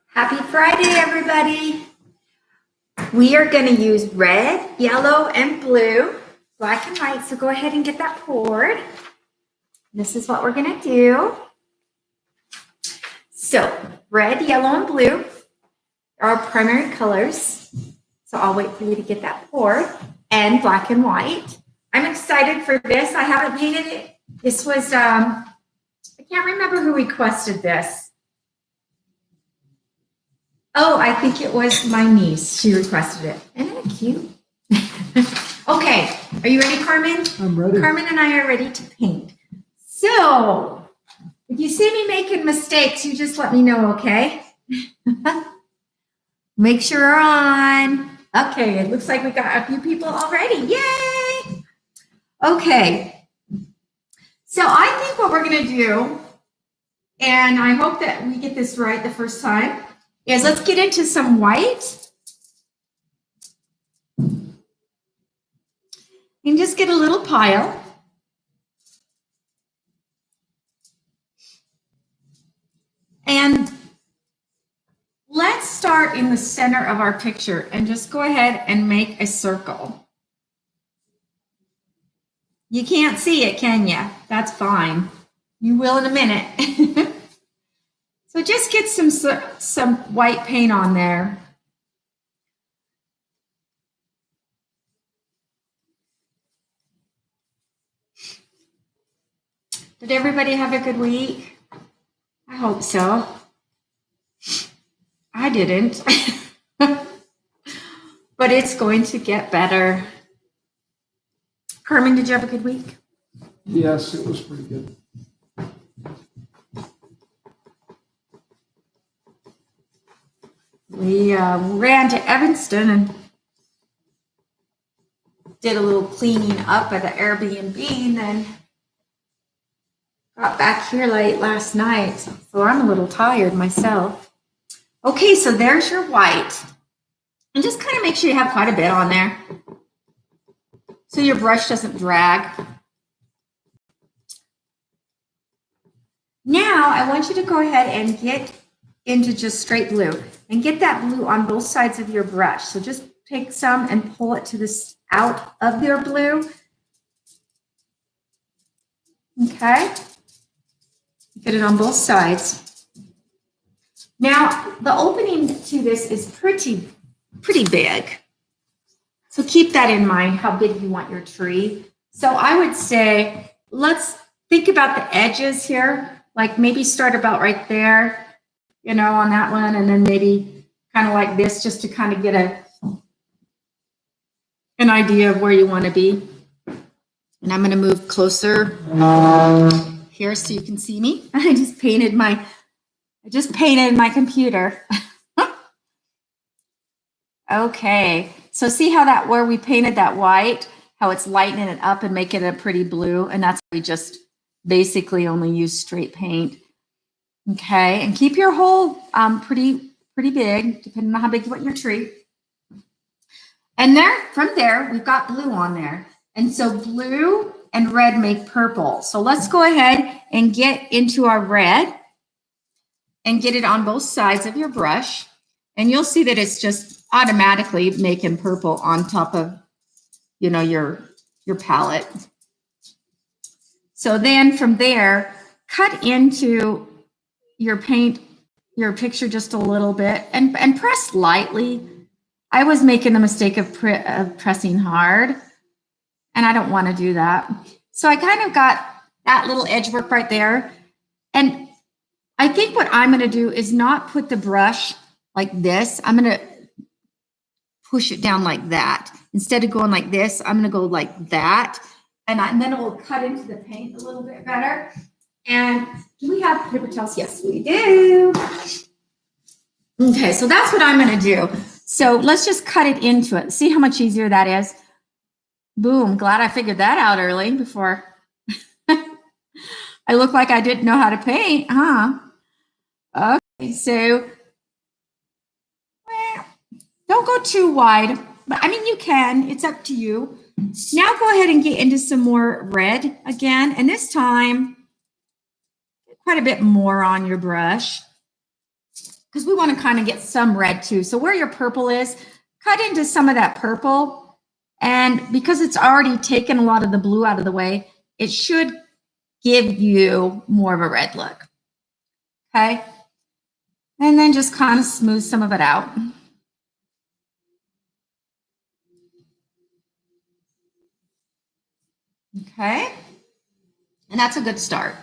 Happy Friday, everybody. We are going to use red, yellow, and blue, black and white. So go ahead and get that poured. This is what we're going to do. So red, yellow, and blue are our primary colors. So I'll wait for you to get that poured, and black and white. I'm excited for this. I haven't painted it. This was, I can't remember who requested this. Oh, I think it was my niece. She requested it. Isn't it cute? Okay, are you ready, Carmen? I'm ready. Carmen and I are ready to paint. So, if you see me making mistakes, you just let me know, okay? Make sure we're on. Okay, it looks like we got a few people already. Yay! Okay, so I think what we're going to do, and I hope that we get this right the first time, is let's get into some white. And just get a little pile. And let's start in the center of our picture and just go ahead and make a circle. You can't see it, can you? That's fine. You will in a minute. So just get some white paint on there. Did everybody have a good week? I hope so. I didn't. But it's going to get better. Carmen, did you have a good week? Yes, it was pretty good. We ran to Evanston and did a little cleaning up at the Airbnb, and then got back here late last night, so I'm a little tired myself. Okay, so there's your white. And just kind of make sure you have quite a bit on there so your brush doesn't drag. Now, I want you to go ahead and get into just straight blue and get that blue on both sides of your brush. So just take some and pull it to this out of your blue. Okay. Get it on both sides. Now, the opening to this is pretty big. So keep that in mind, how big you want your tree. So I would say, let's think about the edges here. Like maybe start about right there, you know, on that one, and then maybe kind of like this, just to kind of get an idea of where you want to be. And I'm going to move closer here so you can see me. I just painted my computer. Okay, so see how that, where we painted that white, how it's lightening it up and making it a pretty blue, and that's we just basically only use straight paint. Okay, and keep your hole pretty big, depending on how big you want your tree. And from there, we've got blue on there. And so blue and red make purple. So let's go ahead and get into our red and get it on both sides of your brush. And you'll see that it's just automatically making purple on top of, you know, your palette. So then from there, cut into your paint, your picture just a little bit and press lightly. I was making the mistake of pressing hard, and I don't want to do that. So I kind of got that little edge work right there. And I think what I'm going to do is not put the brush like this. I'm going to push it down like that. Instead of going like this, I'm going to go like that. And then it will cut into the paint a little bit better. And do we have paper towels? Yes, we do. Okay, so that's what I'm going to do. So let's just cut it into it. See how much easier that is? Boom, glad I figured that out early before I look like I didn't know how to paint, huh? Okay, so don't go too wide, but I mean, you can, it's up to you. Now go ahead and get into some more red again, and this time, quite a bit more on your brush. because we want to kind of get some red too. So where your purple is, cut into some of that purple. And because it's already taken a lot of the blue out of the way, it should give you more of a red look. Okay. And then just kind of smooth some of it out. Okay. And that's a good start.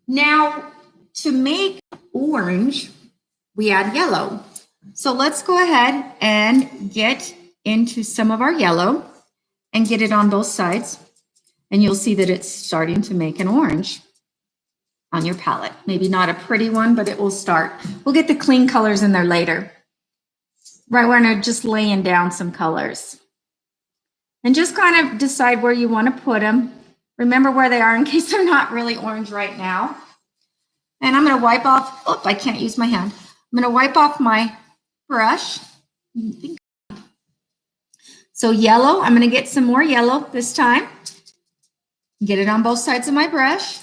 Now, to make orange, we add yellow. So let's go ahead and get into some of our yellow and get it on both sides. And you'll see that it's starting to make an orange on your palette. Maybe not a pretty one, but it will start. We'll get the clean colors in there later. Right, we're gonna just laying down some colors. And just kind of decide where you want to put them. Remember where they are in case they're not really orange right now. And I'm going to wipe off, oh, I can't use my hand. I'm going to wipe off my brush. So yellow, I'm going to get some more yellow this time. Get it on both sides of my brush.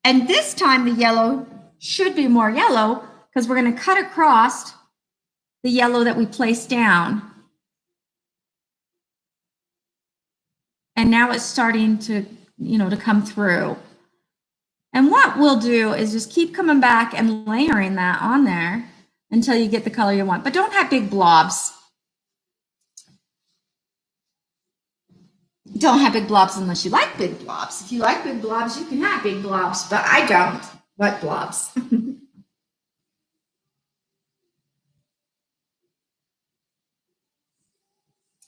And this time the yellow should be more yellow because we're going to cut across the yellow that we placed down. And now it's starting to, to come through. And what we'll do is just keep coming back and layering that on there until you get the color you want. But don't have big blobs. Don't have big blobs unless you like big blobs. If you like big blobs, you can have big blobs, but I don't. What blobs?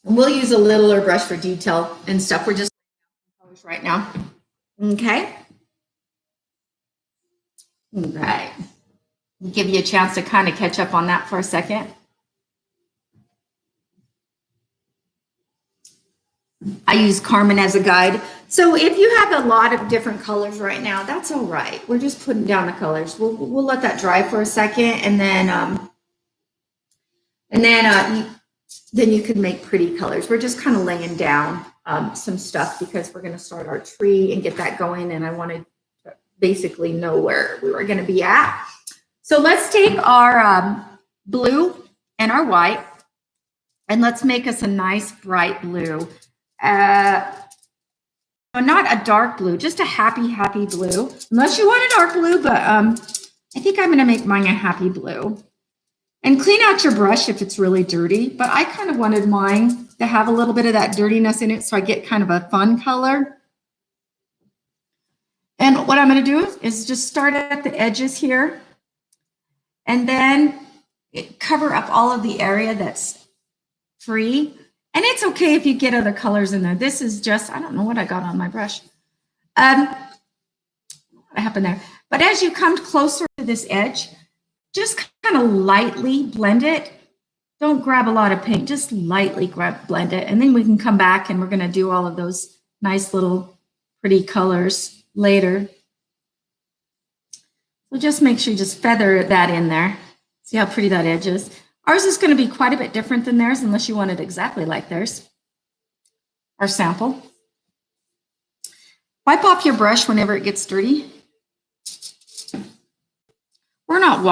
And we'll use a littler brush for detail and stuff. We're just colors right now. Okay. All right. I'll give you a chance to kind of catch up on that for a second. I use Carmen as a guide. So if you have a lot of different colors right now, that's all right. We're just putting down the colors. We'll let that dry for a second, and then you can make pretty colors. We're just kind of laying down some stuff because we're going to start our tree and get that going. And I wanted to basically know where we were going to be at. So let's take our blue and our white, and let's make us a nice bright blue. Not a dark blue, just a happy blue. Unless you want a dark blue, but I think I'm going to make mine a happy blue. And clean out your brush if it's really dirty, but I kind of wanted mine to have a little bit of that dirtiness in it so I get kind of a fun color. And what I'm going to do is just start at the edges here and then cover up all of the area that's free. And it's okay if you get other colors in there. This is just, I don't know what I got on my brush. What happened there? But as you come closer to this edge, just kind of lightly blend it. Don't grab a lot of paint, just lightly blend it. And then we can come back and we're going to do all of those nice little pretty colors later. So just make sure you just feather that in there. See how pretty that edge is? Ours is going to be quite a bit different than theirs unless you want it exactly like theirs. Our sample. Wipe off your brush whenever it gets dirty. We're not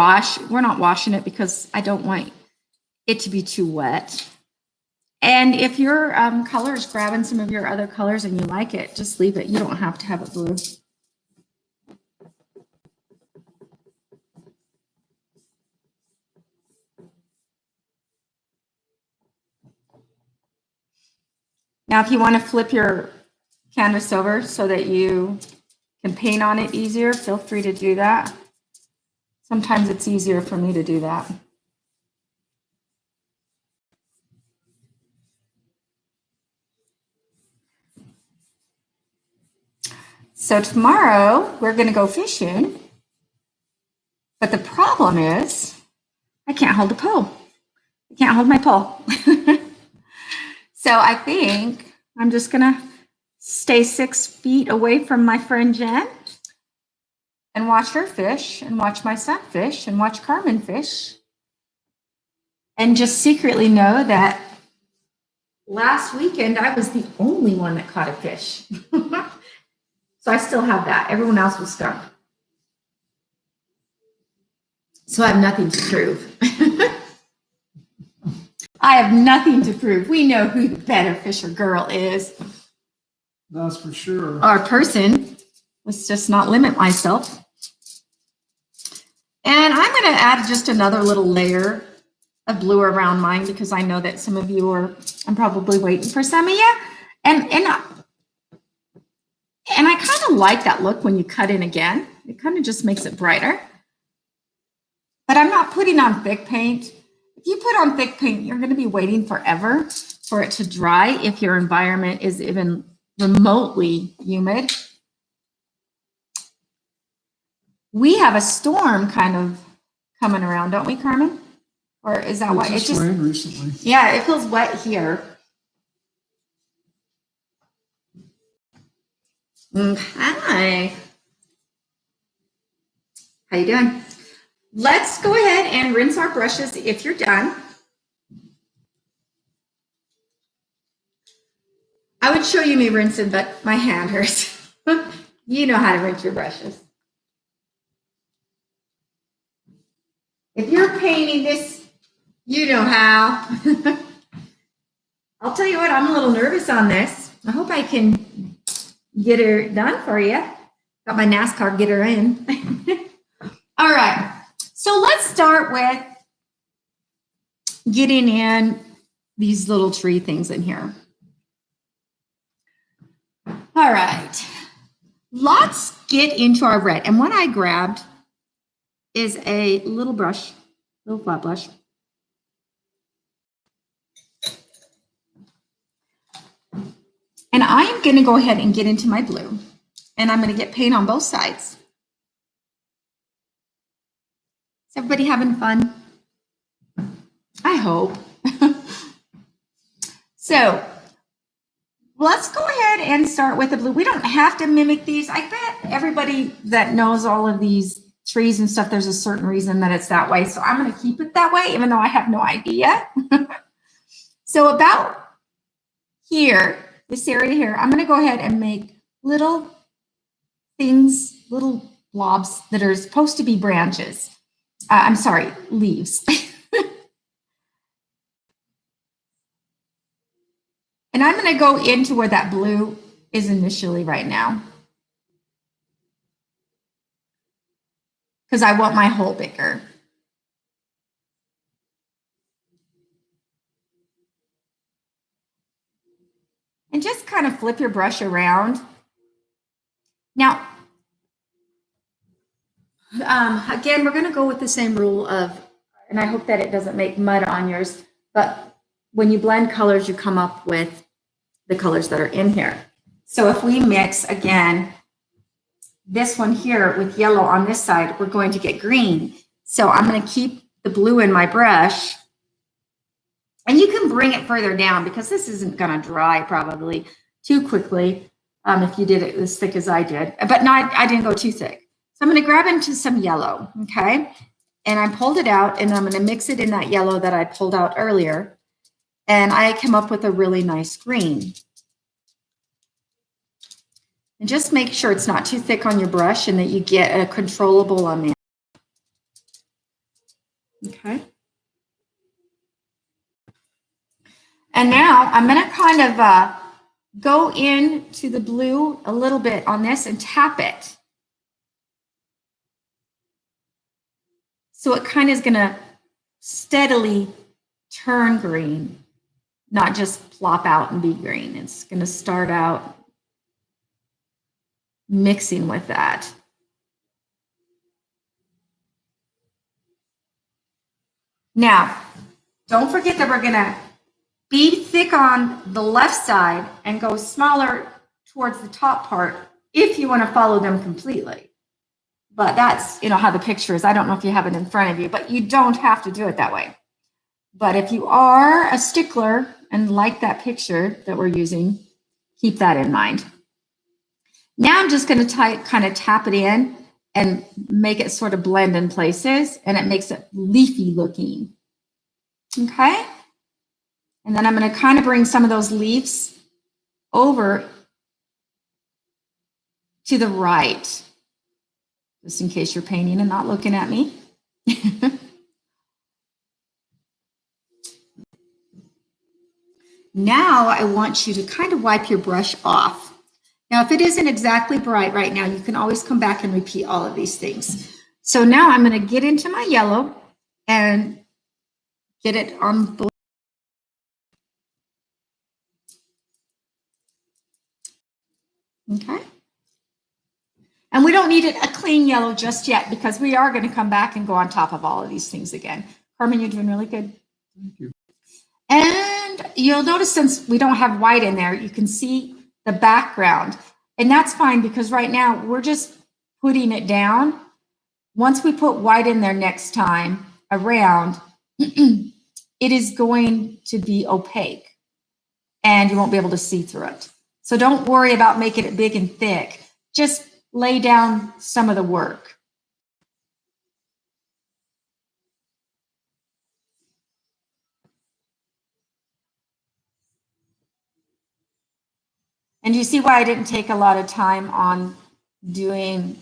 washing it because I don't want it to be too wet. And if your color is grabbing some of your other colors and you like it, just leave it. You don't have to have it blue. Now, if you want to flip your canvas over so that you can paint on it easier, feel free to do that. Sometimes it's easier for me to do that. So tomorrow we're going to go fishing, but the problem is I can't hold the pole. I can't hold my pole. So I think I'm just going to stay 6 feet away from my friend Jen and watch her fish and watch my son fish and watch Carmen fish and just secretly know that last weekend I was the only one that caught a fish. So I still have that. Everyone else was stuck. So I have nothing to prove. I have nothing to prove. We know who the better Fisher girl is. That's for sure. Or person. Let's just not limit myself. And I'm going to add just another little layer of blue around mine because I know that some of you are, I'm probably waiting for some of you. And I kind of like that look when you cut in again. It kind of just makes it brighter. But I'm not putting on thick paint. If you put on thick paint, you're going to be waiting forever for it to dry if your environment is even remotely humid. We have a storm kind of coming around, don't we, Carmen? Or is that why? It just rained recently. Yeah, it feels wet here. Hi. How you doing? Let's go ahead and rinse our brushes if you're done. I would show you me rinsing, but my hand hurts. You know how to rinse your brushes. If you're painting this, you know how. I'll tell you what, I'm a little nervous on this. I hope I can get her done for you. Got my NASCAR get her in. All right, so let's start with getting in these little tree things in here. All right, let's get into our red. And what I grabbed is a little brush, little flat brush. And I am going to go ahead and get into my blue. And I'm going to get paint on both sides. Is everybody having fun? I hope. So let's go ahead and start with the blue. We don't have to mimic these. I bet everybody that knows all of these trees and stuff, there's a certain reason that it's that way. So I'm going to keep it that way, even though I have no idea. So about here, this area here, I'm going to go ahead and make little things, little blobs that are supposed to be branches. I'm sorry, leaves. And I'm going to go into where that blue is initially right now, because I want my hole bigger. And just kind of flip your brush around. Now, again, we're going to go with the same rule of, and I hope that it doesn't make mud on yours, but when you blend colors, you come up with the colors that are in here. So if we mix, again, this one here with yellow on this side, we're going to get green. So I'm going to keep the blue in my brush. And you can bring it further down because this isn't going to dry probably too quickly if you did it as thick as I did. But no, I didn't go too thick. So I'm going to grab into some yellow, okay? And I pulled it out, and I'm going to mix it in that yellow that I pulled out earlier. And I came up with a really nice green. And just make sure it's not too thick on your brush and that you get a controllable amount. Okay. And now I'm going to kind of go into the blue a little bit on this and tap it. So it kind of is going to steadily turn green, not just plop out and be green. It's going to start out mixing with that. Now, don't forget that we're going to be thick on the left side and go smaller towards the top part if you want to follow them completely. But that's, how the picture is. I don't know if you have it in front of you, but you don't have to do it that way. But if you are a stickler and like that picture that we're using, keep that in mind. Now I'm just going to kind of tap it in and make it sort of blend in places, and it makes it leafy looking. Okay? And then I'm going to kind of bring some of those leaves over to the right, just in case you're painting and not looking at me. Now I want you to kind of wipe your brush off. Now, if it isn't exactly bright right now, you can always come back and repeat all of these things. So now I'm going to get into my yellow and get it on both. Okay. And we don't need it a clean yellow just yet because we are going to come back and go on top of all of these things again. Carmen, you're doing really good. Thank you. And you'll notice since we don't have white in there, you can see the background. And that's fine because right now we're just putting it down. Once we put white in there next time around, it is going to be opaque and you won't be able to see through it. So don't worry about making it big and thick. Just lay down some of the work. And you see why I didn't take a lot of time on doing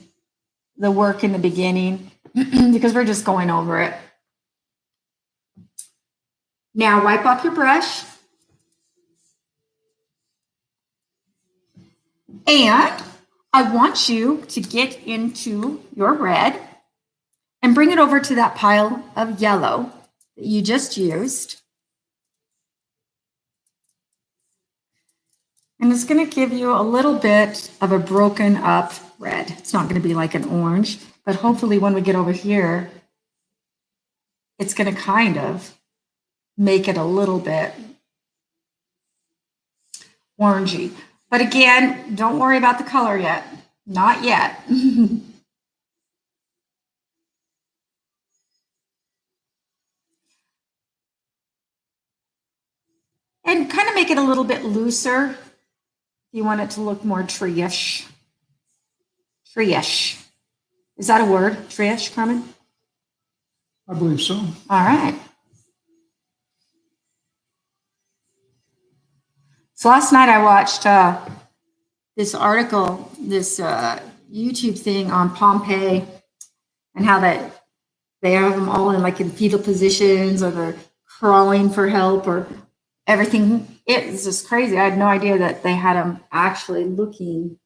the work in the beginning because we're just going over it. Now wipe off your brush. And I want you to get into your red and bring it over to that pile of yellow that you just used. And it's going to give you a little bit of a broken up red. It's not going to be like an orange, but hopefully when we get over here, it's going to kind of make it a little bit orangey. But again, don't worry about the color yet. Not yet. And kind of make it a little bit looser. You want it to look more tree-ish. Tree-ish. Is that a word? Tree-ish, Carmen? I believe so. All right. So last night I watched this article, this YouTube thing on Pompeii and how that they have them all in like in fetal positions or they're crawling for help or everything. It's just crazy. I had no idea that they had them actually looking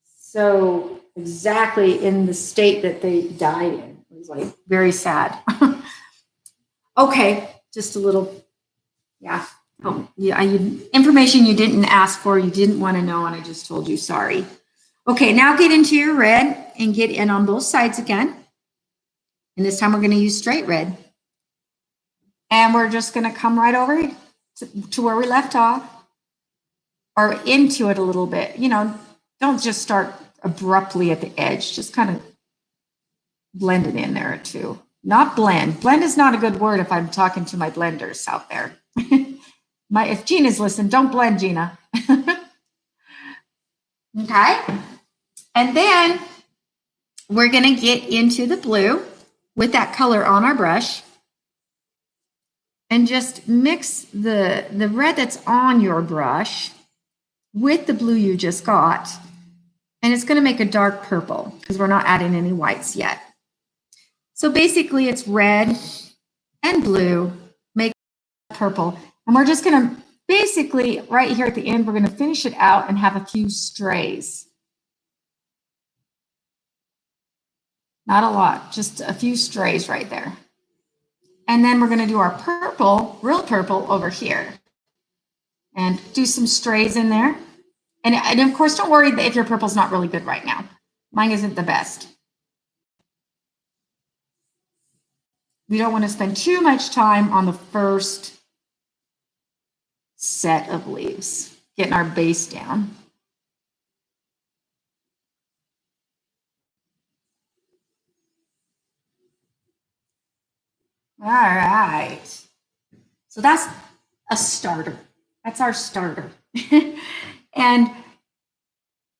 so exactly in the state that they died in. It was like very sad. Okay, just a little, yeah. Oh, yeah, information you didn't ask for, you didn't want to know, and I just told you, sorry. Okay, now get into your red and get in on both sides again. And this time we're going to use straight red. And we're just going to come right over to where we left off or into it a little bit. You know, don't just start abruptly at the edge. Just kind of blend it in there too. Not blend. Blend is not a good word if I'm talking to my blenders out there. If Gina's listening, don't blend, Gina. Okay. And then we're going to get into the blue with that color on our brush and just mix the red that's on your brush with the blue you just got. And it's going to make a dark purple because we're not adding any whites yet. So basically it's red and blue, make purple. And we're just going to basically right here at the end, we're going to finish it out and have a few strays. Not a lot, just a few strays right there. And then we're going to do our purple, real purple over here. And do some strays in there. And of course, don't worry if your purple's not really good right now. Mine isn't the best. We don't want to spend too much time on the first set of leaves, getting our base down. All right. So that's a starter. That's our starter. And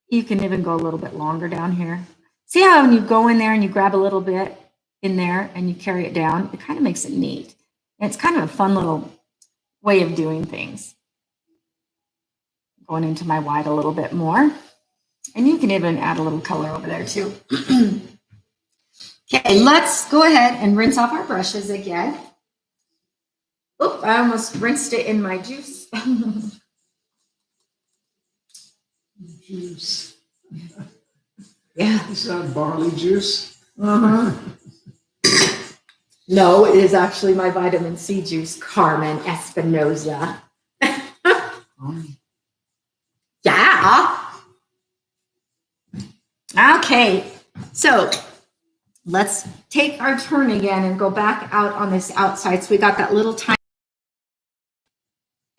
you can even go a little bit longer down here. See how when you go in there and you grab a little bit in there and you carry it down, it kind of makes it neat. And it's kind of a fun little way of doing things. Going into my white a little bit more. And you can even add a little color over there too. Okay, Okay, let's go ahead and rinse off our brushes again. Oop, I almost rinsed it in my juice. Juice. Yeah. Is that barley juice? Uh-huh. No, it is actually my vitamin C juice, Carmen Espinoza. Yeah. Okay, so let's take our turn again and go back out on this outside. So we got that little tiny.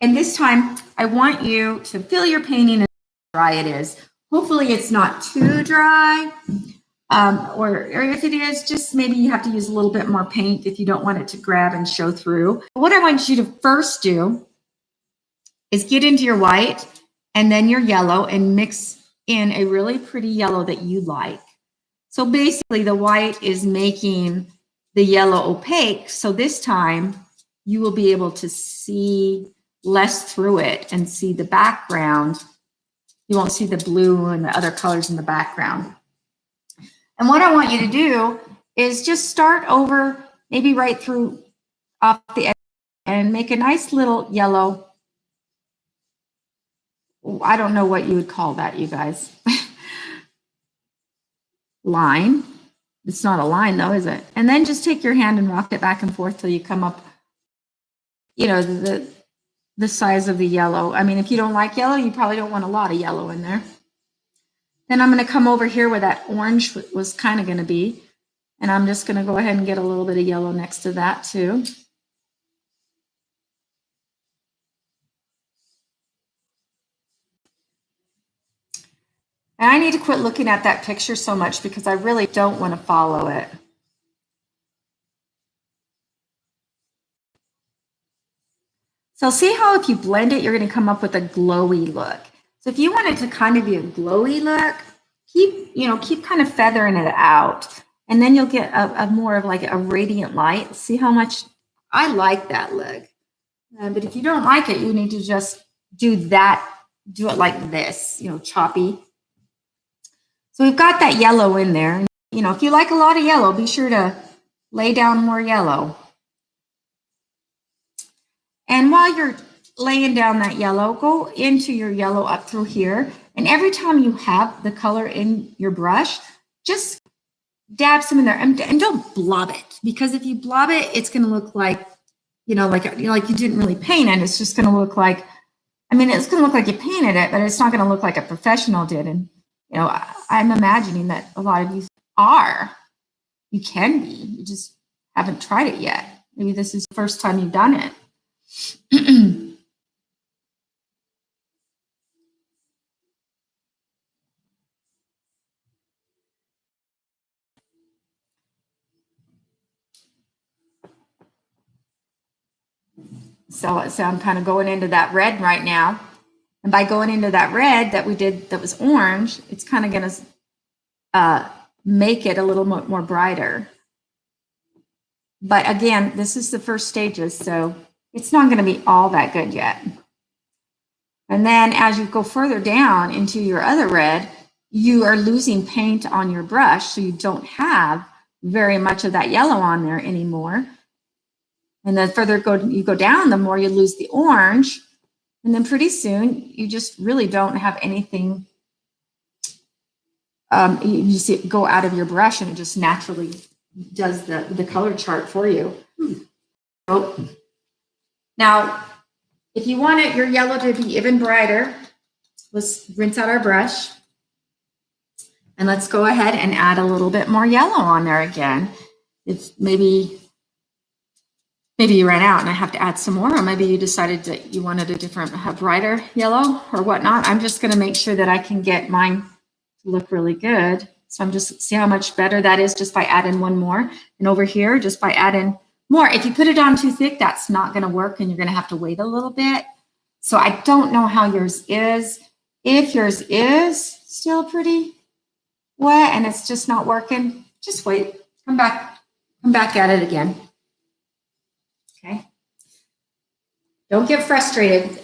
And this time, I want you to fill your painting and dry it is. Hopefully it's not too dry. Or if it is, just maybe you have to use a little bit more paint if you don't want it to grab and show through. What I want you to first do is get into your white and then your yellow and mix in a really pretty yellow that you like. So basically the white is making the yellow opaque. So this time you will be able to see less through it and see the background. You won't see the blue and the other colors in the background. And what I want you to do is just start over, maybe right through off the edge and make a nice little yellow. I don't know what you would call that, you guys. Line. It's not a line though, is it? And then just take your hand and rock it back and forth till you come up, you know, the size of the yellow. I mean, if you don't like yellow, you probably don't want a lot of yellow in there. Then I'm going to come over here where that orange was kind of going to be. And I'm just going to go ahead and get a little bit of yellow next to that too. And I need to quit looking at that picture so much because I really don't want to follow it. So see how if you blend it, you're going to come up with a glowy look. So if you want it to kind of be a glowy look, keep kind of feathering it out. And then you'll get a more of like a radiant light. See how much I like that look. But if you don't like it, you need to just do it like this, choppy. So we've got that yellow in there. If you like a lot of yellow, be sure to lay down more yellow. And while you're laying down that yellow, go into your yellow up through here. And every time you have the color in your brush, just dab some in there and don't blob it. Because if you blob it, it's going to look like, like you didn't really paint it. It's just going to look like, it's going to look like you painted it, but it's not going to look like a professional did. And, I'm imagining that a lot of you are. You can be. You just haven't tried it yet. Maybe this is the first time you've done it. So I'm kind of going into that red right now. And by going into that red that we did that was orange, it's kind of going to make it a little more brighter. But again, this is the first stages, so it's not going to be all that good yet. And then as you go further down into your other red, you are losing paint on your brush, so you don't have very much of that yellow on there anymore. And the further you go down, the more you lose the orange. And then pretty soon, you just really don't have anything. You just go out of your brush and it just naturally does the color chart for you. So, now, if you want your yellow to be even brighter, let's rinse out our brush. And let's go ahead and add a little bit more yellow on there again. If maybe you ran out and I have to add some more, or maybe you decided that you wanted a brighter yellow or whatnot. I'm just going to make sure that I can get mine to look really good. So I'm just see how much better that is just by adding one more. And over here, just by adding more. If you put it on too thick, that's not going to work and you're going to have to wait a little bit. So I don't know how yours is. If yours is still pretty wet and it's just not working, just wait. Come back at it again. Okay. Don't get frustrated.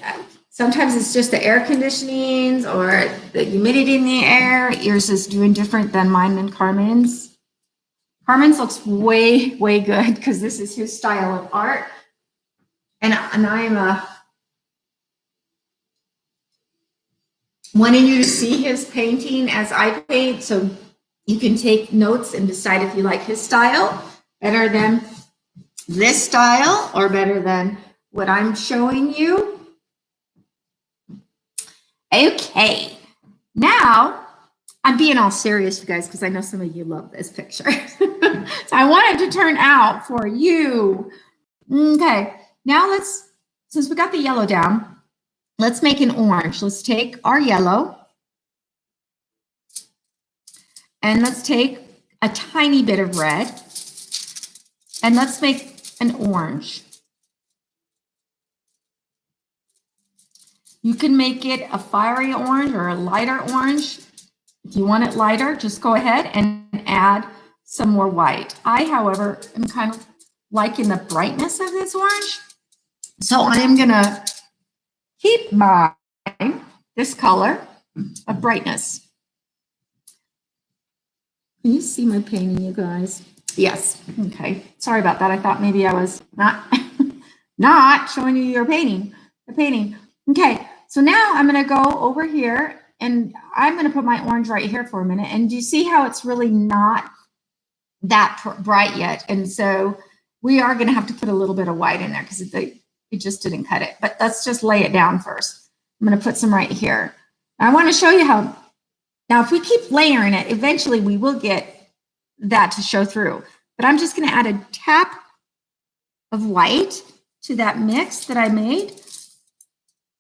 Sometimes it's just the air conditionings or the humidity in the air. Yours is doing different than mine and Carmen's. Carmen's looks way, way good because this is his style of art. And I'm wanting you to see his painting as I paint, so you can take notes and decide if you like his style better than this style or better than what I'm showing you. Okay, now I'm being all serious, you guys, because I know some of you love this picture. So I want it to turn out for you. Okay, now let's, since we got the yellow down, let's make an orange. Let's take our yellow and let's take a tiny bit of red and let's make an orange. You can make it a fiery orange or a lighter orange. If you want it lighter, just go ahead and add some more white. I, however, am kind of liking the brightness of this orange. So I am gonna keep this color of brightness. Can you see my painting, you guys? Yes, okay. Sorry about that. I thought maybe I was not showing you your painting, the painting. Okay, so now I'm gonna go over here and I'm gonna put my orange right here for a minute. And do you see how it's really not that bright yet? And so we are gonna have to put a little bit of white in there because it just didn't cut it. But let's just lay it down first. I'm gonna put some right here. Now I wanna show you how, now if we keep layering it, eventually we will get that to show through. But I'm just gonna add a tap of white to that mix that I made.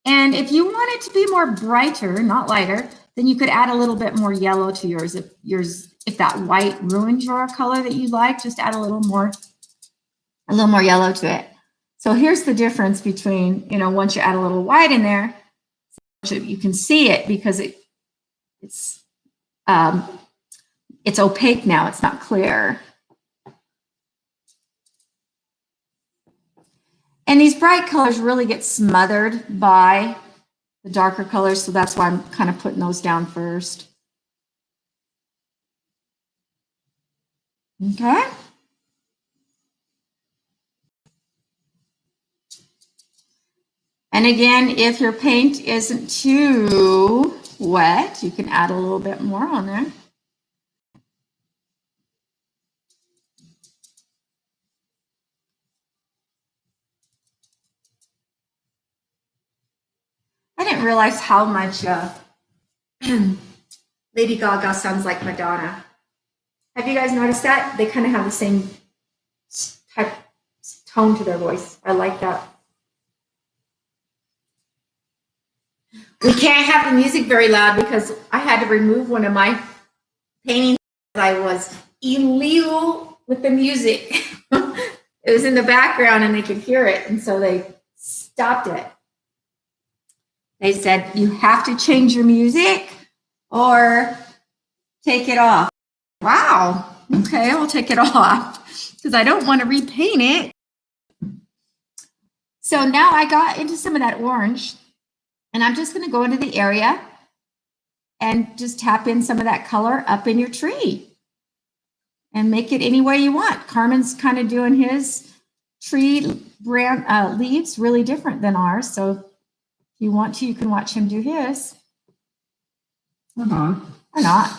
And if you want it to be more brighter, not lighter, then you could add a little bit more yellow to yours. If that white ruins your color that you like, just add a little more yellow to it. So here's the difference between, once you add a little white in there, you can see it because it's opaque now. It's not clear. And these bright colors really get smothered by the darker colors, so that's why I'm kind of putting those down first. Okay. And again, if your paint isn't too wet, you can add a little bit more on there. I didn't realize how much Lady Gaga sounds like Madonna. Have you guys noticed that? They kind of have the same type tone to their voice. I like that. We can't have the music very loud because I had to remove one of my paintings. I was illegal with the music. It was in the background and they could hear it, and so they stopped it. They said, you have to change your music or take it off. Wow. Okay, I'll take it off because I don't want to repaint it. So now I got into some of that orange, and I'm just going to go into the area and just tap in some of that color up in your tree and make it any way you want. Carmen's kind of doing his tree brand leaves really different than ours. So if you want to, you can watch him do his. Or not. Or not.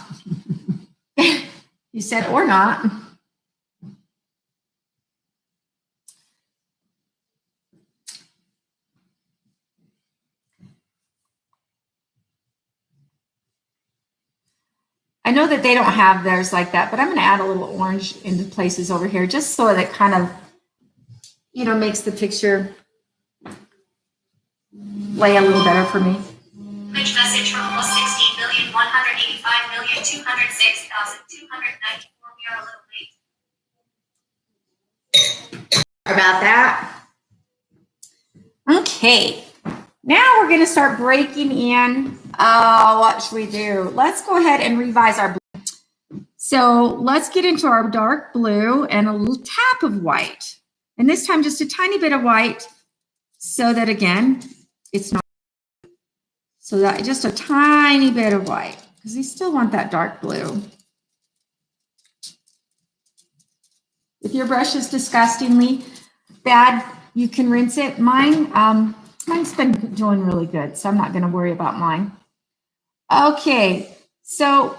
You said or not. I know that they don't have theirs like that, but I'm going to add a little orange into places over here just so that kind of, makes the picture lay a little better for me. Image message from +16,185,206,294. We are a little late. About that. Okay. Now we're going to start breaking in. What should we do? Let's go ahead and revise our blue. So let's get into our dark blue and a little tap of white. And this time just a tiny bit of white so that, again, it's not. So that just a tiny bit of white because we still want that dark blue. If your brush is disgustingly bad, you can rinse it. Mine's been doing really good, so I'm not going to worry about mine. Okay, so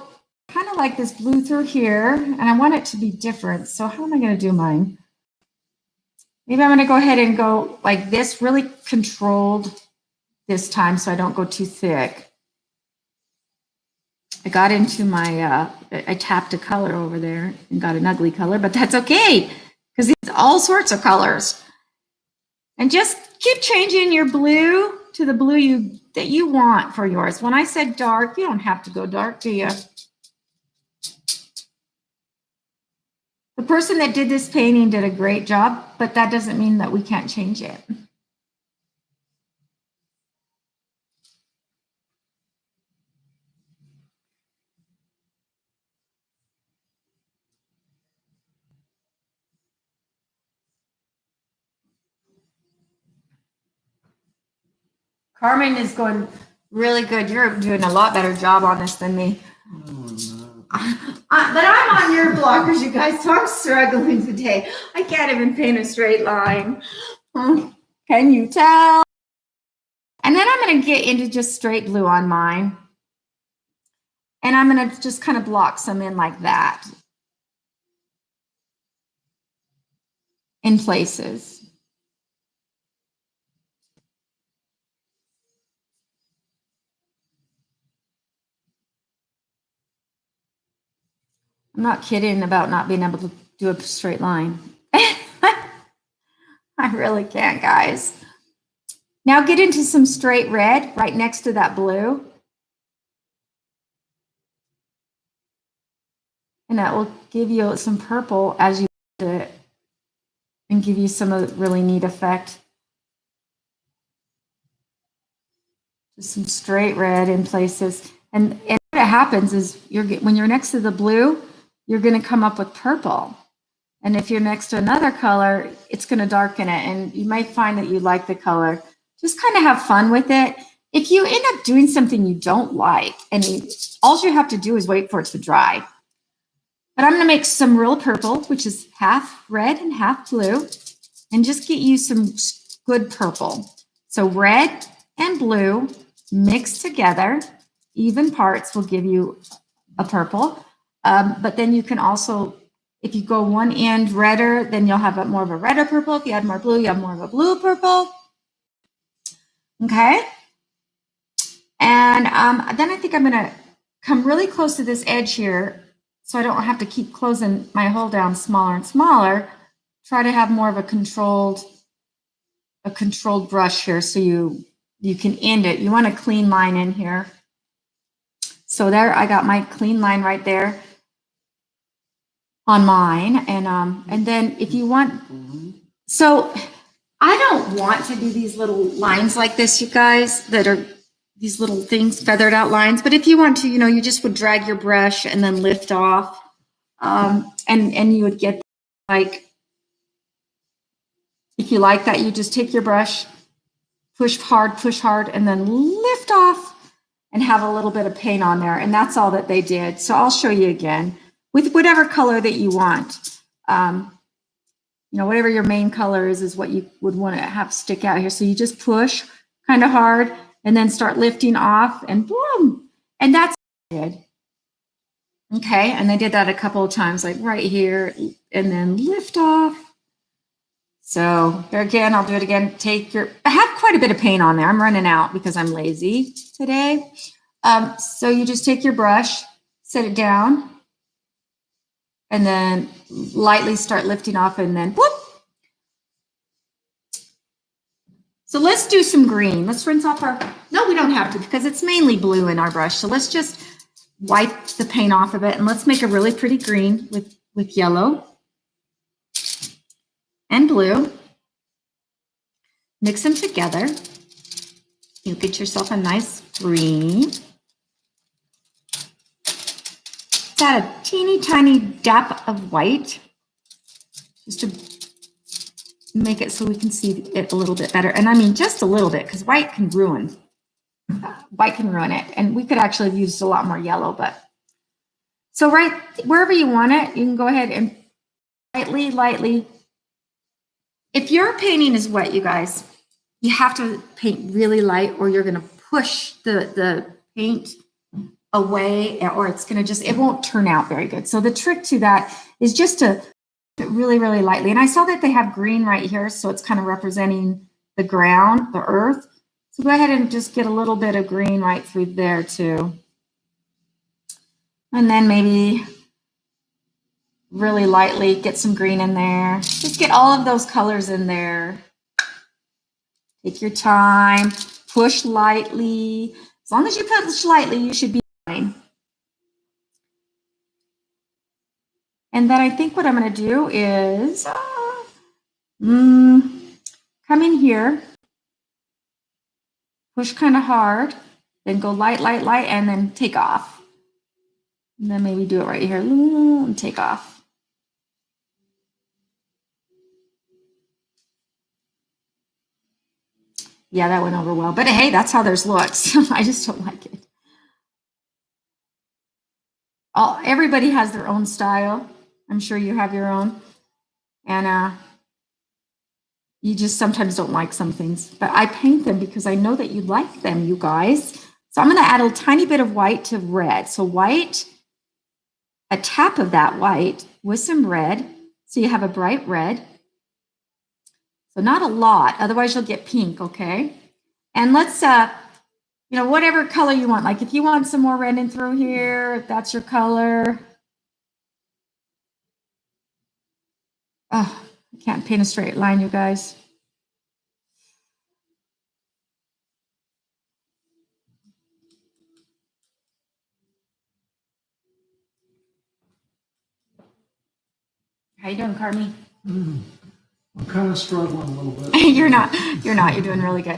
kind of like this blue through here, and I want it to be different. So how am I going to do mine? Maybe I'm going to go ahead and go like this, really controlled this time so I don't go too thick. I got into my, I tapped a color over there and got an ugly color, but that's okay because it's all sorts of colors. And just keep changing your blue to the blue that you want for yours. When I said dark, you don't have to go dark, do you? The person that did this painting did a great job, but that doesn't mean that we can't change it. Carmen is going really good. You're doing a lot better job on this than me. But I'm on your blockers, you guys, so I'm struggling today. I can't even paint a straight line. Can you tell? And then I'm going to get into just straight blue on mine. And I'm going to just kind of block some in like that in places. I'm not kidding about not being able to do a straight line. I really can't, guys. Now get into some straight red right next to that blue. And that will give you some purple as you do it and give you some of the really neat effect. Just some straight red in places. And what happens is when you're next to the blue, you're going to come up with purple. And if you're next to another color, it's going to darken it. And you might find that you like the color. Just kind of have fun with it. If you end up doing something you don't like, and all you have to do is wait for it to dry. But I'm going to make some real purple, which is half red and half blue, and just get you some good purple. So red and blue mixed together, even parts will give you a purple. But then you can also, if you go one end redder, then you'll have more of a redder purple. If you add more blue, you have more of a blue purple. Okay. And then I think I'm going to come really close to this edge here so I don't have to keep closing my hole down smaller and smaller. Try to have more of a controlled brush here so you can end it. You want a clean line in here. So there, I got my clean line right there on mine. And then if you want, so I don't want to do these little lines like this, you guys, that are these little things, feathered out lines. But if you want to, you just would drag your brush and then lift off. And you would get like, if you like that, you just take your brush, push hard, and then lift off and have a little bit of paint on there. And that's all that they did. So I'll show you again with whatever color that you want. Whatever your main color is what you would want to have stick out here. So you just push kind of hard and then start lifting off and boom. And that's what I did. Okay, and I did that a couple of times, like right here, and then lift off. So here again, I'll do it again. I have quite a bit of paint on there. I'm running out because I'm lazy today. So you just take your brush, set it down, and then lightly start lifting off and then whoop. So let's do some green. Let's rinse off no, we don't have to because it's mainly blue in our brush. So let's just wipe the paint off of it and let's make a really pretty green with yellow and blue. Mix them together. You'll get yourself a nice green. Add a teeny tiny dap of white just to make it so we can see it a little bit better. And I mean just a little bit because white can ruin it. And we could actually have used a lot more yellow, but so right wherever you want it, you can go ahead and lightly, lightly. If your painting is wet, you guys, you have to paint really light or you're going to push the paint away or it's going to just, it won't turn out very good. So the trick to that is just to really, really lightly. And I saw that they have green right here. So it's kind of representing the ground, the earth. So go ahead and just get a little bit of green right through there too. And then maybe really lightly get some green in there. Just get all of those colors in there. Take your time, push lightly. As long as you push lightly, you should be fine. And then I think what I'm going to do is come in here, push kind of hard, then go light, light, light, and then take off. And then maybe do it right here and take off. Yeah, that went over well. But hey, that's how theirs looks. I just don't like it. Everybody has their own style. I'm sure you have your own. And you just sometimes don't like some things. But I paint them because I know that you like them, you guys. So I'm going to add a tiny bit of white to red. So white, a tap of that white with some red. So you have a bright red. So not a lot, otherwise you'll get pink, okay? And let's, whatever color you want. Like if you want some more red in through here, if that's your color. Oh, I can't paint a straight line, you guys. How you doing, Carmi? I'm kind of struggling a little bit. You're not. You're doing really good.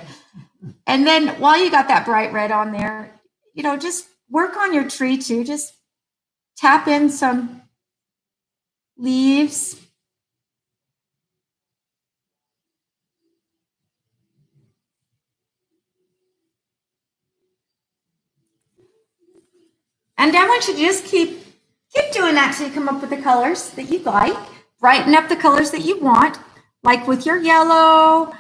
And then while you got that bright red on there, just work on your tree too. Just tap in some leaves. And I want you to just keep doing that till you come up with the colors that you like. Brighten up the colors that you want. Like with your yellow,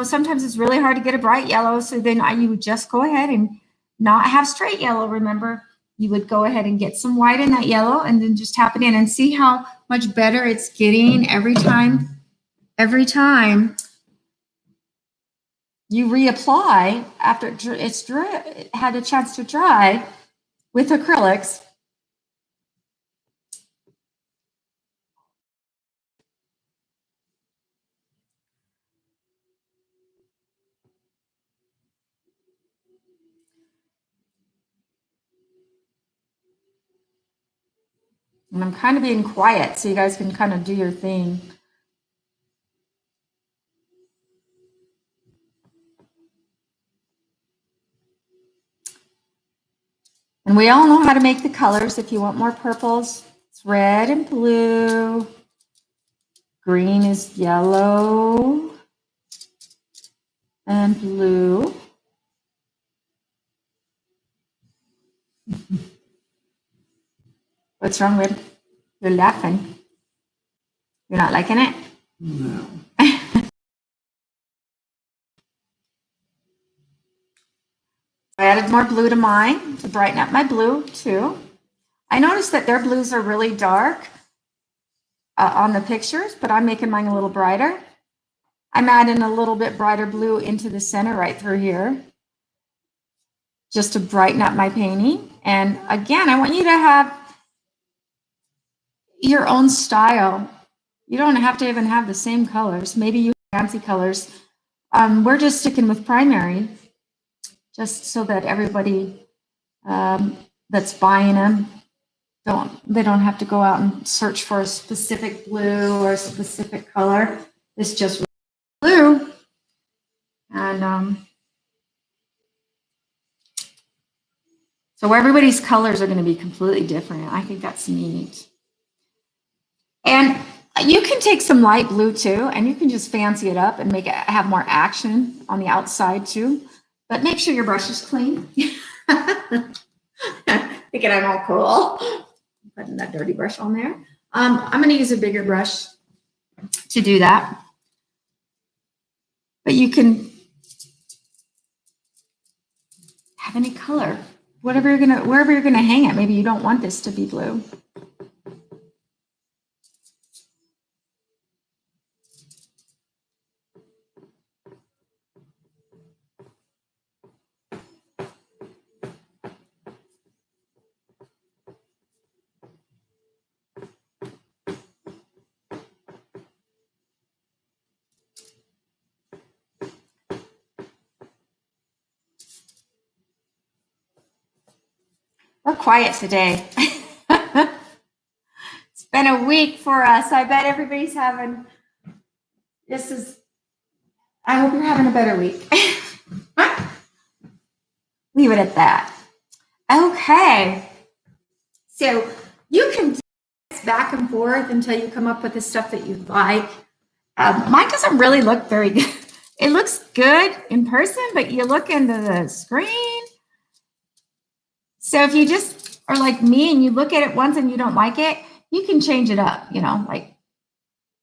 sometimes it's really hard to get a bright yellow. So then you would just go ahead and not have straight yellow. Remember, you would go ahead and get some white in that yellow and then just tap it in and see how much better it's getting every time. Every time you reapply after it's had a chance to dry with acrylics. And I'm kind of being quiet so you guys can kind of do your thing. And we all know how to make the colors. If you want more purples, it's red and blue. Green is yellow and blue. What's wrong with you're laughing? You're not liking it? No. I added more blue to mine to brighten up my blue too. I noticed that their blues are really dark on the pictures, but I'm making mine a little brighter. I'm adding a little bit brighter blue into the center right through here, just to brighten up my painting. And again, I want you to have your own style. You don't have to even have the same colors. Maybe you have fancy colors. We're just sticking with primary, just so that everybody that's buying them they don't have to go out and search for a specific blue or a specific color. It's just blue. And so everybody's colors are going to be completely different. I think that's neat. And you can take some light blue too, and you can just fancy it up and make it have more action on the outside too. But make sure your brush is clean. Thinking I'm all cool. Putting that dirty brush on there. I'm going to use a bigger brush to do that. But you can have any color, wherever you're gonna hang it. Maybe you don't want this to be blue. We're quiet today. It's been a week for us. I bet everybody's having, I hope you're having a better week. Leave it at that. Okay. So you can do this back and forth until you come up with the stuff that you like. Mine doesn't really look very good. It looks good in person, but you look into the screen. So if you just are like me and you look at it once and you don't like it, you can change it up, like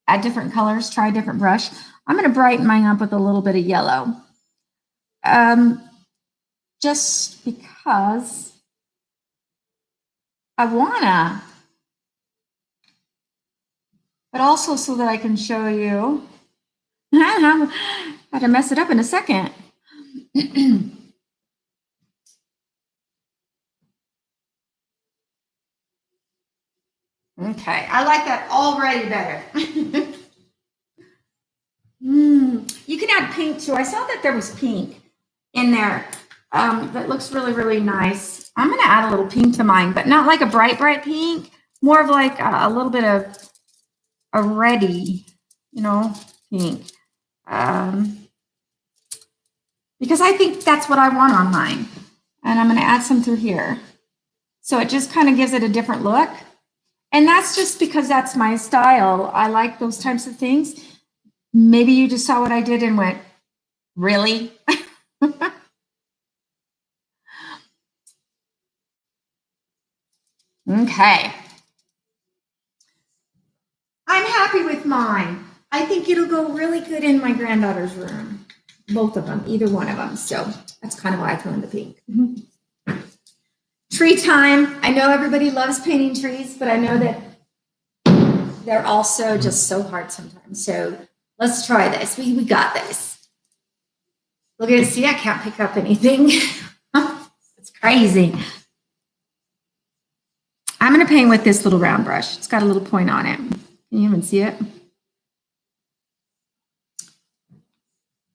add different colors, try a different brush. I'm going to brighten mine up with a little bit of yellow. Just because I wanna, but also so that I can show you how to mess it up in a second. Okay, I like that already better. You can add pink too. I saw that there was pink in there. That looks really, really nice. I'm going to add a little pink to mine, but not like a bright, bright pink. More of like a little bit of a reddy, pink. Because I think that's what I want on mine. And I'm going to add some through here. So it just kind of gives it a different look. And that's just because that's my style. I like those types of things. Maybe you just saw what I did and went, really? Okay. I'm happy with mine. I think it'll go really good in my granddaughter's room. Both of them, either one of them. So that's kind of why I threw in the pink. Tree time. I know everybody loves painting trees, but I know that they're also just so hard sometimes. So let's try this. We got this. Look at it. See, I can't pick up anything. It's crazy. I'm going to paint with this little round brush. It's got a little point on it. Can you even see it?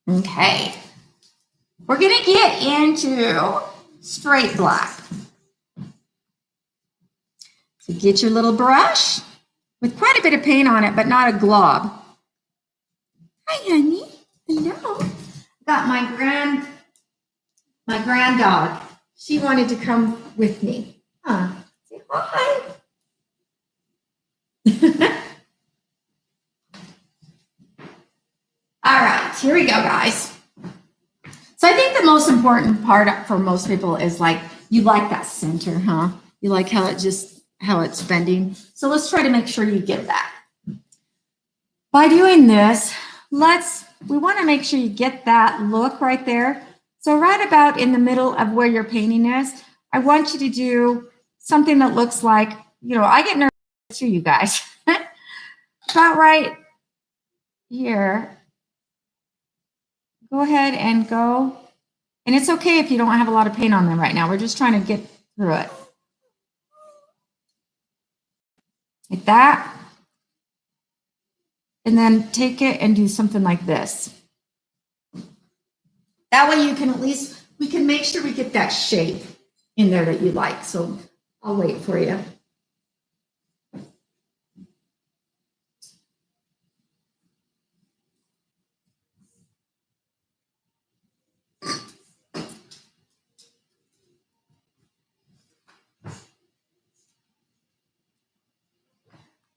Okay. We're going to get into straight black. So get your little brush with quite a bit of paint on it, but not a glob. Hi, honey. Hello. Got my grand dog. She wanted to come with me. Huh. Say hi. All right, here we go, guys. So I think the most important part for most people is you like that center, huh? You like how it's bending. So let's try to make sure you get that. By doing this, we want to make sure you get that look right there. So right about in the middle of where your painting is, I want you to do something that looks like, I get nervous too, you guys. About right here. Go ahead and go. And it's okay if you don't have a lot of paint on them right now. We're just trying to get through it. Like that. And then take it and do something like this. That way we can make sure we get that shape in there that you like. So I'll wait for you.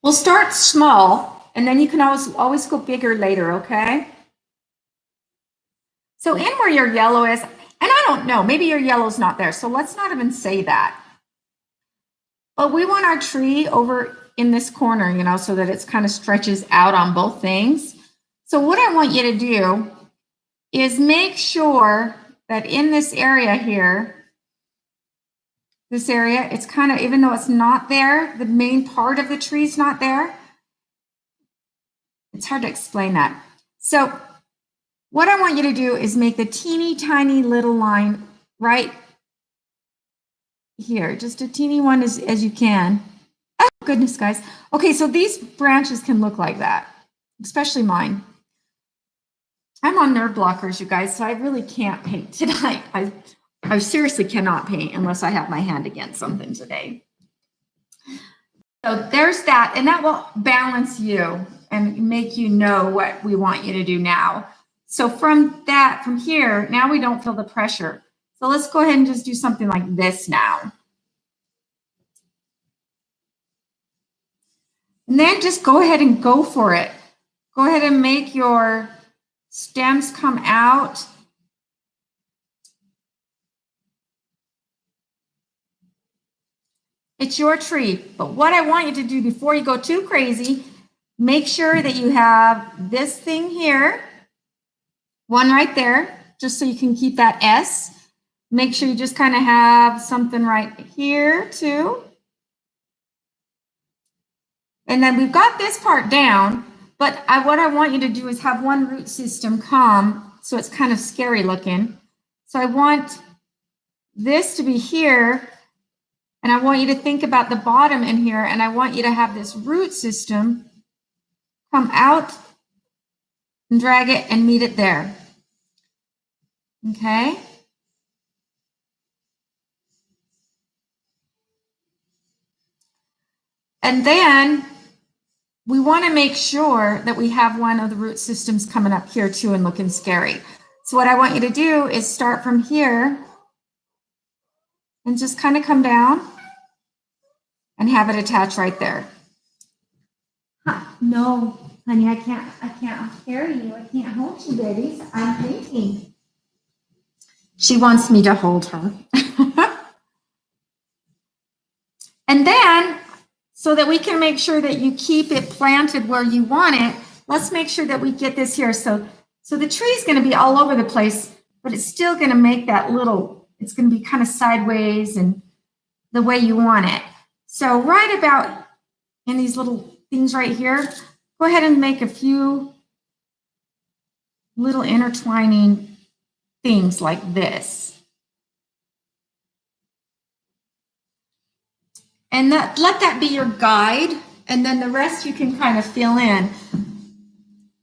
We'll start small, and then you can always go bigger later, okay? So in where your yellow is, and I don't know, maybe your yellow's not there, so let's not even say that. But we want our tree over in this corner, you know, so that it's kind of stretches out on both things. So what I want you to do is make sure that in this area here, this area, it's kind of, even though it's not there, the main part of the tree is not there. It's hard to explain that. So what I want you to do is make the teeny tiny little line right here, just a teeny one as you can. Oh, goodness, guys. Okay, so these branches can look like that, especially mine. I'm on nerve blockers, you guys, so I really can't paint tonight. I seriously cannot paint unless I have my hand against something today. So there's that, and that will balance you and make you know what we want you to do now. So from here, now we don't feel the pressure. So let's go ahead and just do something like this now. And then just go ahead and go for it. Go ahead and make your stems come out. It's your tree, but what I want you to do before you go too crazy, make sure that you have this thing here, one right there, just so you can keep that S. Make sure you just kind of have something right here too. And then we've got this part down, but what I want you to do is have one root system come, so it's kind of scary looking. So I want this to be here, and I want you to think about the bottom in here, and I want you to have this root system come out and drag it and meet it there. Okay? And then we want to make sure that we have one of the root systems coming up here too and looking scary. So what I want you to do is start from here and just kind of come down and have it attach right there. No, honey, I can't carry you. I can't hold you, babies. I'm painting. She wants me to hold her. And then, so that we can make sure that you keep it planted where you want it, let's make sure that we get this here. So the tree is going to be all over the place, but it's still going to make that little, it's going to be kind of sideways and the way you want it. So right about in these little things right here, go ahead and make a few little intertwining things like this. And let that be your guide, and then the rest you can kind of fill in.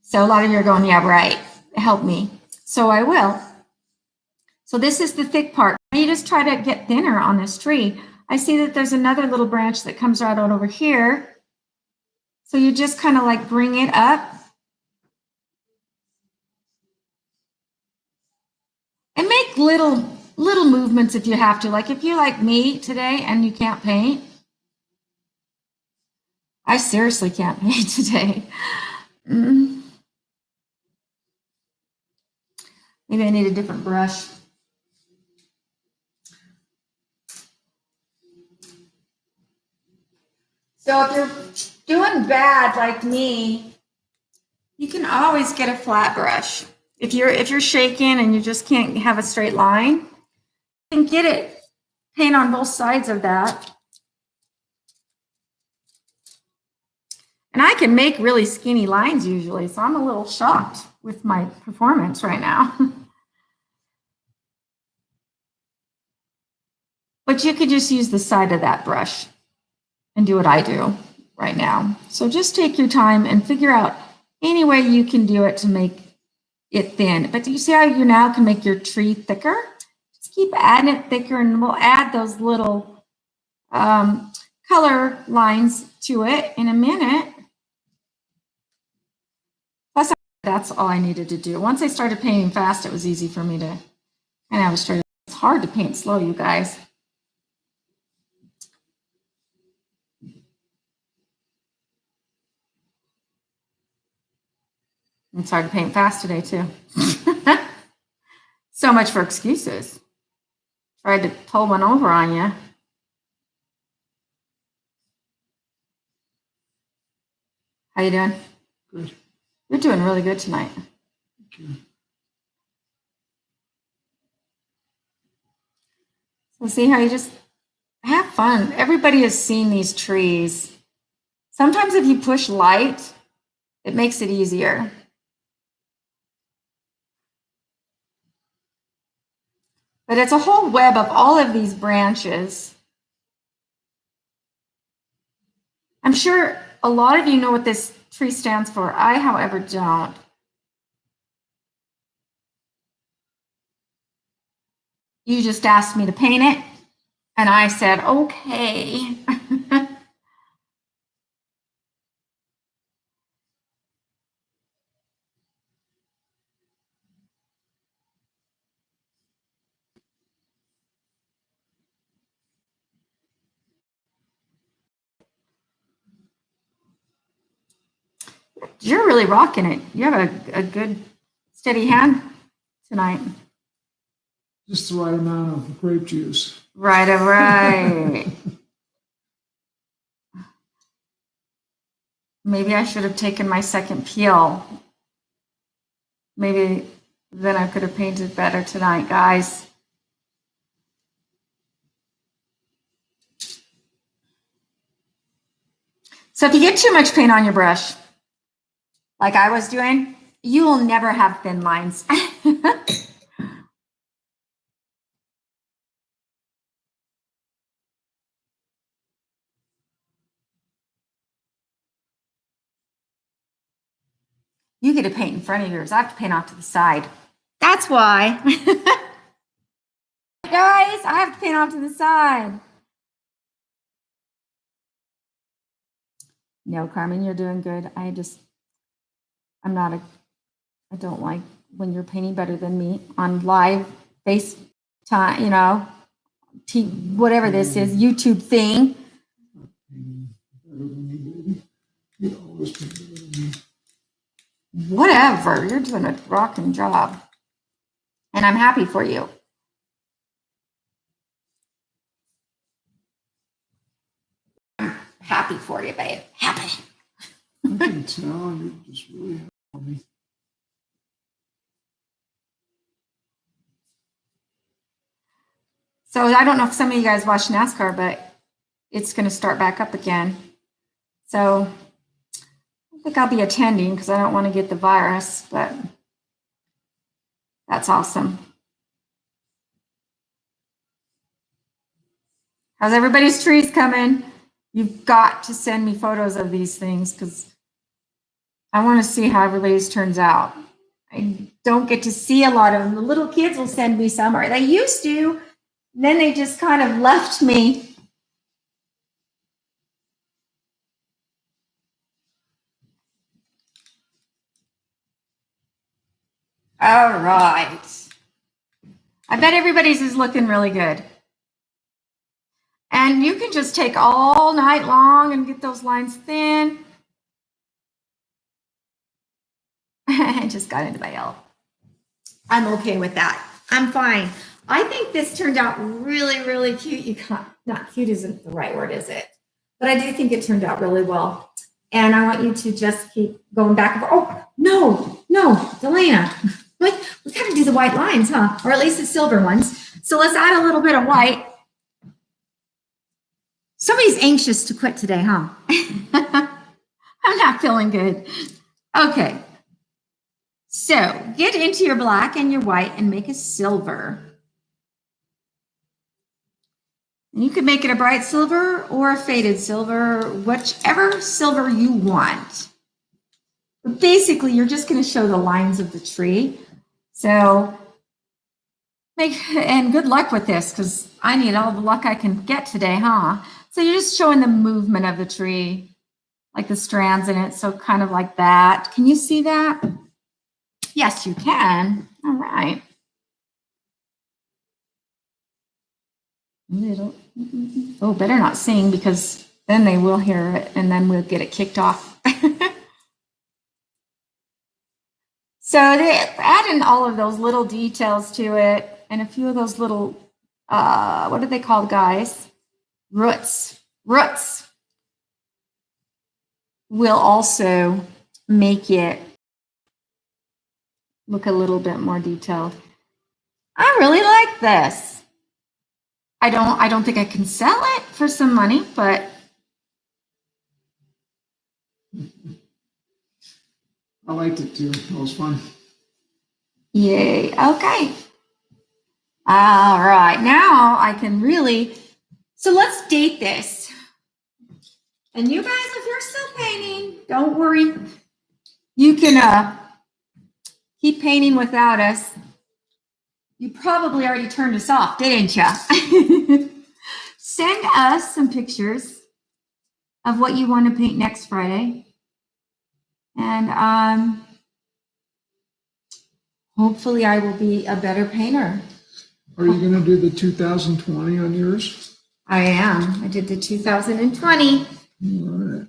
So a lot of you are going, yeah, right, help me. So I will. So this is the thick part. You just try to get thinner on this tree. I see that there's another little branch that comes right out over here. So you just kind of like bring it up. And make little movements if you have to. Like if you like me today and you can't paint, I seriously can't paint today. Maybe I need a different brush. So if you're doing bad like me, you can always get a flat brush. If you're shaking and you just can't have a straight line, you can get it, paint on both sides of that. And I can make really skinny lines usually, so I'm a little shocked with my performance right now. But you could just use the side of that brush and do what I do right now. So just take your time and figure out any way you can do it to make it thin. But do you see how you now can make your tree thicker? Just keep adding it thicker, and we'll add those little color lines to it in a minute. Plus, that's all I needed to do. Once I started painting fast, it was easy for me to kind of have a straight. It's hard to paint slow, you guys. It's hard to paint fast today, too. So much for excuses. Tried to pull one over on you. How you doing? Good. You're doing really good tonight. Thank you. So see how you just have fun. Everybody has seen these trees. Sometimes if you push light, it makes it easier. But it's a whole web of all of these branches. I'm sure a lot of you know what this tree stands for. I, however, don't. You just asked me to paint it, and I said, okay. You're really rocking it. You have a good, steady hand tonight. Just the right amount of grape juice. Right. Maybe I should have taken my second peel. Maybe then I could have painted better tonight, guys. So if you get too much paint on your brush, like I was doing, you will never have thin lines. You get to paint in front of yours. I have to paint off to the side. That's why. Guys, I have to paint off to the side. No, Carmen, you're doing good. I don't like when you're painting better than me on live FaceTime, whatever this is, YouTube thing. Better than me, baby. You always paint better than me. Whatever, you're doing a rocking job. And I'm happy for you. I'm happy for you, babe. Happy. I can tell you're just really happy for me. So I don't know if some of you guys watch NASCAR, but it's going to start back up again. So I think I'll be attending because I don't want to get the virus, but that's awesome. How's everybody's trees coming? You've got to send me photos of these things because I want to see how everybody's turns out. I don't get to see a lot of them. The little kids will send me some, or they used to. Then they just kind of left me. All right. I bet everybody's is looking really good. And you can just take all night long and get those lines thin. I just got into my L. I'm okay with that. I'm fine. I think this turned out really, really cute. You can't, not cute isn't the right word, is it? But I do think it turned out really well. And I want you to just keep going back and forth. Oh, no, Delana. Like, we got to do the white lines, huh? Or at least the silver ones. So let's add a little bit of white. Somebody's anxious to quit today, huh? I'm not feeling good. Okay. So get into your black and your white and make a silver. And you can make it a bright silver or a faded silver, whichever silver you want. But basically, you're just going to show the lines of the tree. So and good luck with this because I need all the luck I can get today, huh? So you're just showing the movement of the tree, like the strands in it. So kind of like that. Can you see that? Yes, you can. All right. Oh, better not sing because then they will hear it and then we'll get it kicked off. So they add in all of those little details to it and a few of those little, what are they called, guys? Roots. will also make it look a little bit more detailed. I really like this. I don't think I can sell it for some money, but I liked it too. It was fun. yay. Okay. All right. Now I can really, so let's date this. And you guys, if you're still painting, don't worry. You can keep painting without us. You probably already turned us off, didn't you? Send us some pictures of what you want to paint next Friday. And hopefully I will be a better painter. Are you going to do the 2020 on yours? I am. I did the 2020. All right.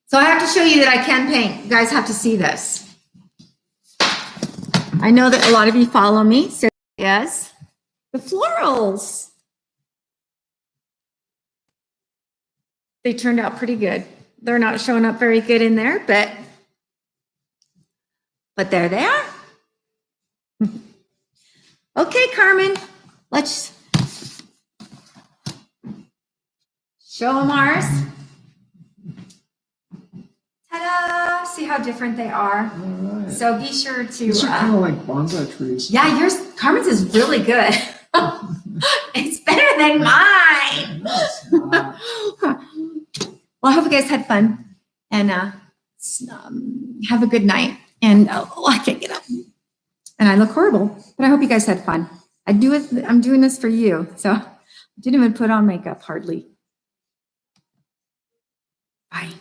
So I have to show you that I can paint. You guys have to see this. I know that a lot of you follow me. So yes, the florals. They turned out pretty good. They're not showing up very good in there, but there they are. Okay, Carmen, let's show them ours. Ta-da! See how different they are. All right. So be sure to. These are kind of like bonsai trees. Yeah, yours, Carmen's is really good. It's better than mine. Well, I hope you guys had fun and have a good night. And I can't get up. And I look horrible, but I hope you guys had fun. I'm doing this for you. So I didn't even put on makeup hardly. Bye.